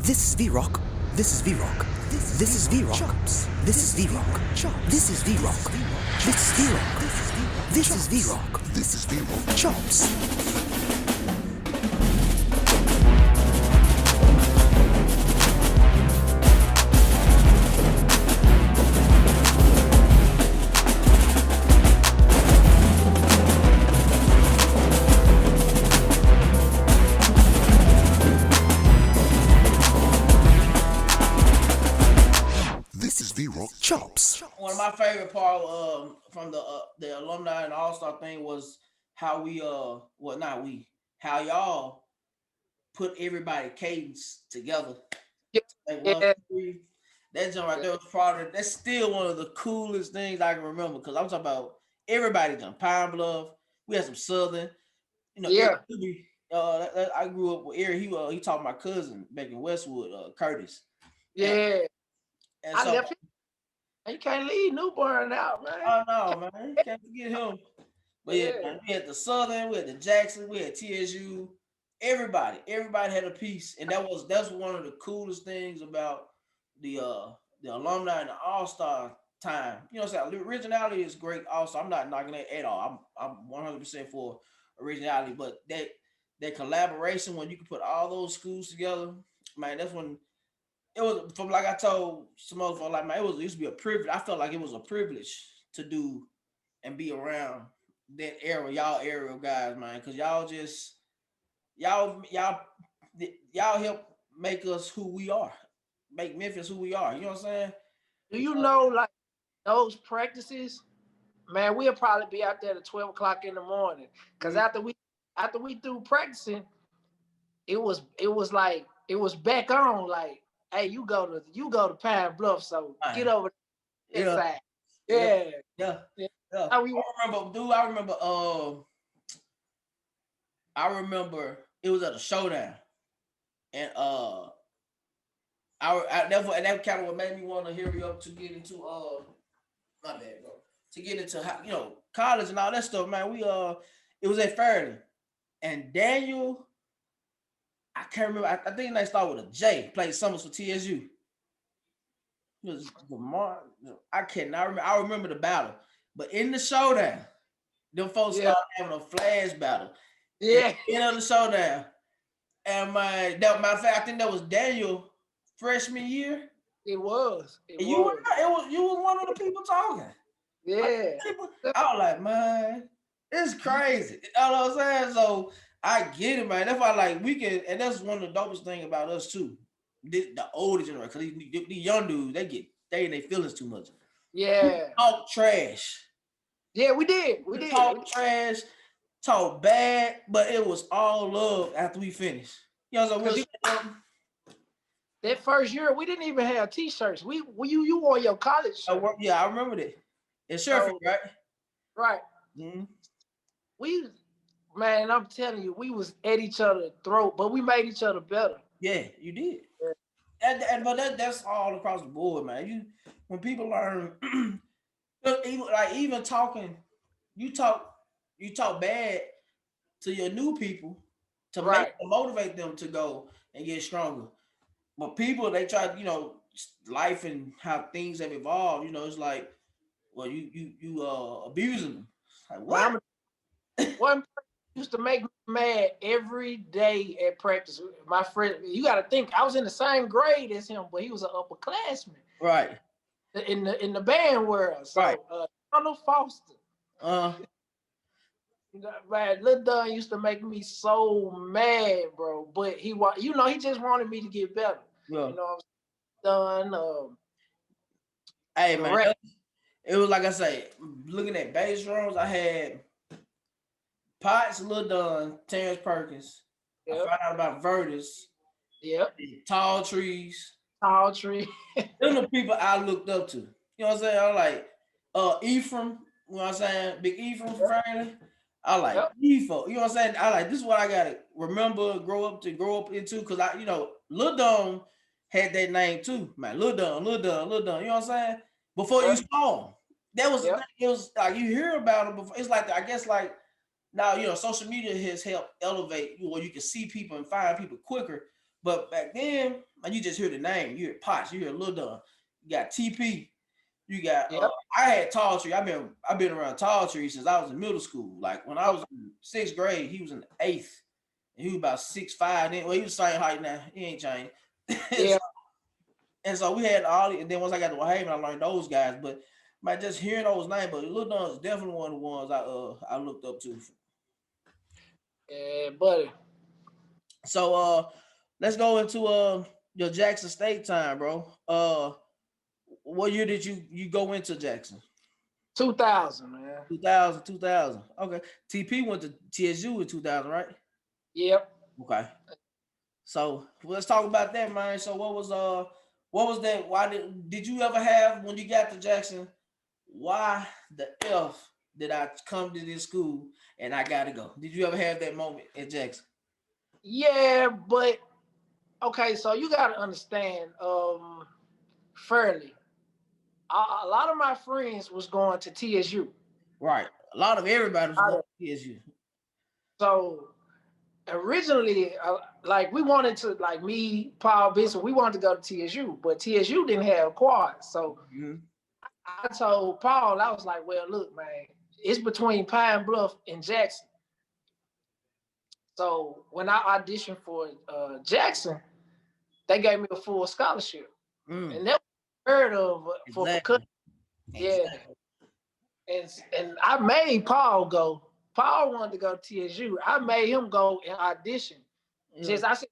This is VRoc. This is VRoc. This is VRoc. This is VRoc. This is VRoc. This is VRoc. This is VRoc. This is VRoc. Chops. This is VRoc. Chops. One of my favorite part from the alumni and all star thing was how we well not we how y'all put everybody cadence together. Like one Yeah, three. That jump right there was probably that's still one of the coolest things I can remember because I'm talking about everybody done Pine Bluff. We had some Southern, Eric yeah, Doobie, I grew up with Eric. He taught my cousin back in Westwood, Curtis, and, yeah. and I so left him. You can't leave Newburn out, man. oh no man, can't forget him. But yeah, Yeah, man, we had the Southern, we had the Jackson, we had TSU. Everybody had a piece, and that's one of the coolest things about the uh the alumni and the All Star time. You know what I'm saying? Originality is great. Also, I'm not knocking it at all. I'm 100% for originality, but that collaboration when you can put all those schools together, man, that's when it was from like I told some other folks, like man, it used to be a privilege. I felt like it was a privilege to do and be around that era, y'all era of guys, man, because y'all y'all help make us who we are, make Memphis who we are. You know what I'm saying? do you Because know like those practices, man? We'll probably be out there at 12 o'clock in the morning. Cause after we through practicing, it was like it was back on. Like, hey, you go to Pine Bluff, so get man, over that yeah, side. yeah, Yeah, yeah, yeah. yeah. How we I remember, dude. I remember it was at a showdown, and that kind of what made me want to hurry up to get into my bad, bro. To get into college and all that stuff, man. It was at Fairleigh, and Daniel, I can't remember. I think they started with a J. Played summers for TSU. It was Lamar. I cannot remember. I remember the battle, but in the showdown, them folks yeah, started having a flash battle. At yeah. the end of the showdown, and matter of fact, I think that was Daniel freshman year. It was. It And you were was. not, it was you was one of the people talking. Like, Yeah. I was like, man, it's crazy. You know what I'm saying? So I get it, man. That's why like we can, and that's one of the dopest thing about us too. The older generation, because these young dudes, they in their feelings too much. We Yeah. talk trash. Yeah, we did. We We did. talk trash, talk bad, but it was all love after we finished. You know, so we'll Because say something. that first year we didn't even have t-shirts. You wore your college shirt. Yeah, I remember that. It's Sherford, So right? right. Mm-hmm. We man, I'm telling you, we was at each other's throat, but we made each other better. Yeah, you did. Yeah. But that's all across the board, man. When people learn, even talking, you talk you talk bad to your new people Right. to motivate them to go and get stronger. But people they try, life and how things have evolved. It's like, well, you abusing them. Like Man, what? one person used to make me mad every day at practice. My friend, you got to think, I was in the same grade as him, but he was an upperclassman Right, in the band world. right. So, Arnold Foster. Uh, Man, Lil Dunn used to make me so mad, bro. But he just wanted me to get better. yeah. You know what I'm saying? Dunn, Hey, man. correct. It was like I say, looking at bass drums, I had Potts, Lil Dunn, Terrence Perkins. I Yep, found out about Vertus, yep. Tall Trees. Tall tree. Them the people I looked up to. You know what I'm saying? I'm like Ephraim, you know what I'm saying? Big Ephraim from Yep, Fairleigh. I like yep, Ephraim. You know what I'm saying? I like this is what I gotta remember, grow up into, because Lil Don had that name too, man. Lil Don, Lil Don, Lil Don. You know what I'm saying? Before you yep, saw him. That was the thing. yep. It was like you hear about him before. It's like I guess like now, social media has helped elevate you where you can see people and find people quicker. But back then, man, you just hear the name. You hear Potts, you hear Lil Don, you got TP, you got Yep. I had Tall Tree. I've been around Tall Tree since I was in middle school. Like when I was in sixth grade, he was in the eighth. And he was about 6'5". Then well, he was the same height now. He ain't changed. Yeah. And so we had all and then once I got to Wahaven, I learned those guys. But by just hearing those names, but Lil Don is definitely one of the ones I looked up to. Yeah, buddy. So let's go into your Jackson State time, bro. What year did you go into Jackson? 2000, man. 2000. Okay. TP went to TSU in 2000, right? Yep. Okay. So let's talk about that, man. So what was that? Why did you ever have when you got to Jackson? Why the F did I come to this school and I gotta go? Did you ever have that moment at Jackson? Yeah, but okay, so you gotta understand, fairly. A lot of my friends was going to TSU. Right. A lot of everybody was going to TSU. So originally, like we wanted to, like me, Paul Benson, we wanted to go to TSU, but TSU didn't have quads. So I told Paul, I was like, well, look, man, it's between Pine Bluff and Jackson. So when I auditioned for Jackson, they gave me a full scholarship, and that was heard of for Exactly. yeah. And I made Paul go. Paul wanted to go to TSU. I made him go and audition. Just I said,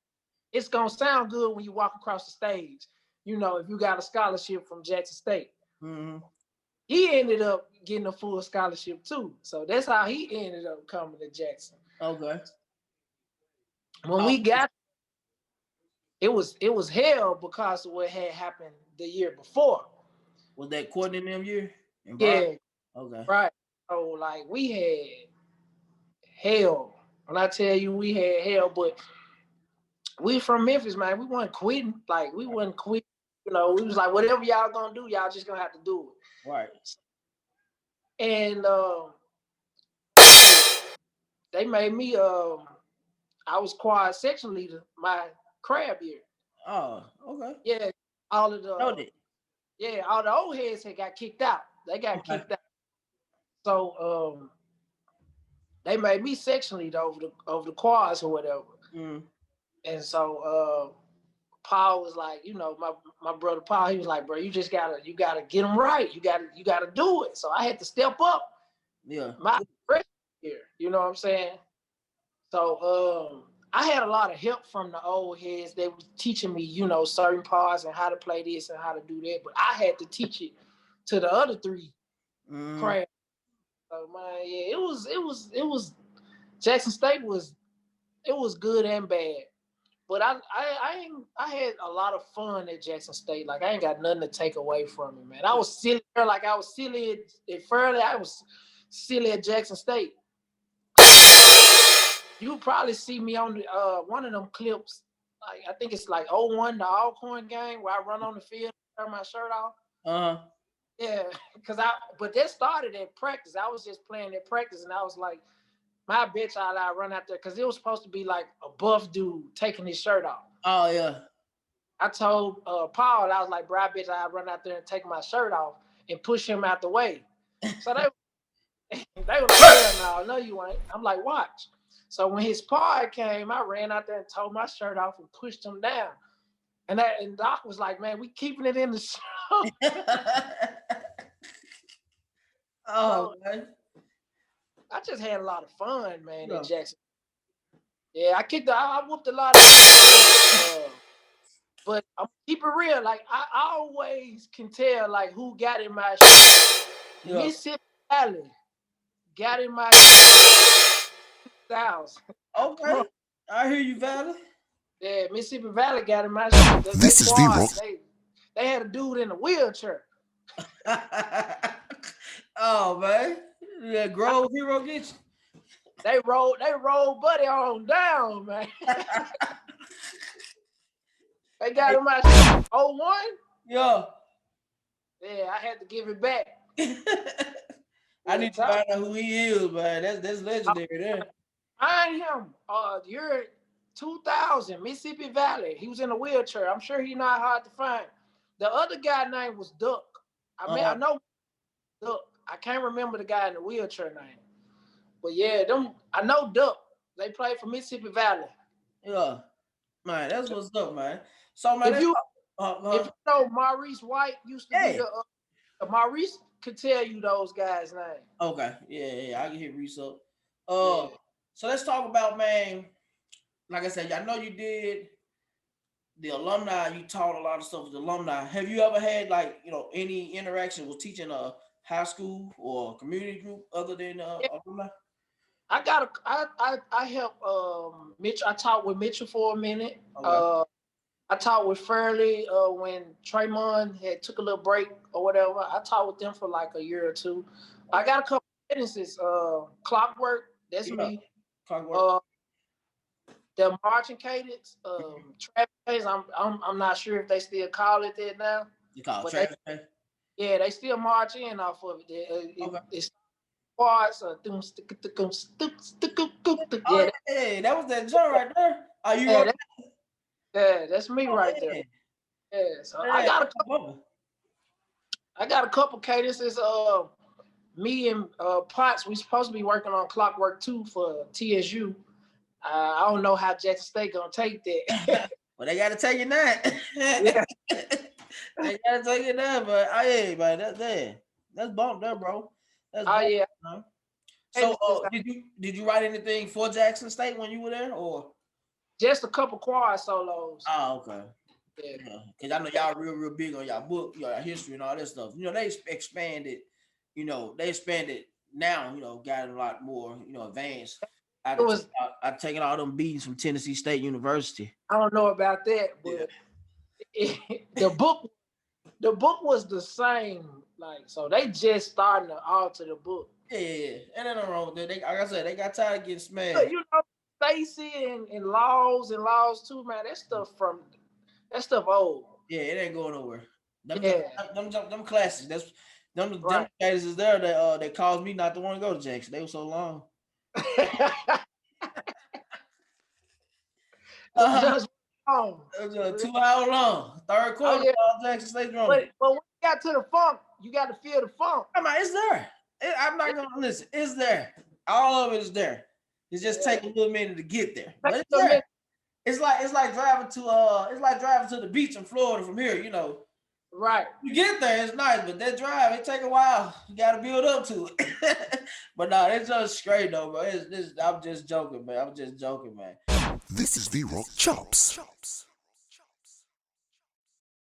it's gonna sound good when you walk across the stage. You know, if you got a scholarship from Jackson State. He ended up getting a full scholarship too. So that's how he ended up coming to Jackson. Okay. When we got it was hell because of what had happened the year before. Was that Courtney in them year? Yeah. Okay. Right. So like we had hell. When I tell you we had hell, but we from Memphis, man. We weren't quitting. Like we wasn't quitting. You know, we was like, whatever y'all gonna do, y'all just gonna have to do it. Right. And they made me I was quad section leader my crab year. Oh, okay. Yeah, all of the Noted. yeah, all the old heads had got kicked out. They got kicked out. So they made me section leader over the quads or whatever. And so Paul was like, you know, my brother Paul, he was like, bro, you gotta get them right. You gotta do it. So I had to step up. Yeah. My freshman year, you know what I'm saying? So I had a lot of help from the old heads. They were teaching me, you know, certain parts and how to play this and how to do that. But I had to teach it to the other three crafts. So man, yeah, it was Jackson State was good and bad. But I had a lot of fun at Jackson State. Like I ain't got nothing to take away from it, man. I was silly, like I was silly at Fairleigh. I was silly at Jackson State. You probably see me on the one of them clips. Like I think it's like 01, the Alcorn game where I run on the field, turn my shirt off. Yeah, but that started at practice. I was just playing at practice, and I was like, my bitch, I run out there because it was supposed to be like a buff dude taking his shirt off. Oh yeah. I told Paul, I was like, bro, I bitch, I run out there and take my shirt off and push him out the way. So they were like, hell no, you ain't. I'm like, watch. So when his part came, I ran out there and tore my shirt off and pushed him down. And Doc was like, man, we keeping it in the show. Oh, man. I just had a lot of fun, man, Yeah. in Jackson. Yeah, I whooped a lot of but I'm keep it real. Like I always can tell like who got in my Yeah. Mississippi Valley got in my styles. Okay. I hear you, Valley. Yeah, Mississippi Valley got in my This is VRoc. They had a dude in a wheelchair. Oh man. Yeah, Grove Hero get you. They rolled Buddy on down, man. They got him out 01. Yeah. Yeah, I had to give it back. I need to find out who he is, man. That's legendary there. Find him. 2000, Mississippi Valley. He was in a wheelchair. I'm sure he's not hard to find. The other guy name was Duck. I know Duck. I can't remember the guy in the wheelchair name. But yeah, I know Duck. They played for Mississippi Valley. Yeah, man, that's what's up, man. So man, if you know Maurice White used to be Maurice could tell you those guys' names. Okay, yeah, I can hit Reese up. So let's talk about, man. Like I said, I know you did the alumni. You taught a lot of stuff with the alumni. Have you ever had any interaction with teaching a high school or community group other than alumni? I helped Mitch. I talked with Mitchell for a minute. Okay. I talked with Fairley when Tremont had took a little break or whatever. I talked with them for like a year or two. I got a couple of instances. Clockwork, that's me. Clockwork. The marching cadence, Travis. I'm not sure if they still call it that now. You call it Travis? Yeah, they still march in off of it. It's parts. Hey, that was that jump right there. Are you? Yeah, that's me right there. Yeah, so I got a couple cadences. Me and Potts, we supposed to be working on Clockwork 2 for TSU. I don't know how Jackson State gonna take that. Well, they gotta take it now. Yeah. They gotta take it now, but hey, man, that's bumped up, bro. That's yeah. Huh? So, did you write anything for Jackson State when you were there, or just a couple choir solos? Oh, okay. Yeah, because I know y'all real big on y'all book, your history and all that stuff. They expanded. They expanded now. Got a lot more. Advanced. I've taken all them beats from Tennessee State University. I don't know about that, but the book was the same. Like, so they just starting to alter the book. Yeah, and nothing wrong with that. Like I said, they got tired of getting smashed. Stacy and Laws too, man. That stuff old. Yeah, it ain't going nowhere. Them classics. Them guys is there that caused me not to want to go to Jackson. They were so long. Just long. It was 2 hour long. Third quarter, Jackson State drum. But when you got to the funk, you got to feel the funk. It's there. I'm not gonna listen. It's there. All of it is there. It just take a little minute to get there. But it's there. It's like driving to the beach in Florida from here. Right. You get there, it's nice, but that drive, it take a while. You got to build up to it. But no, it's just straight though, bro. I'm just joking, man. This is VRoc Chops.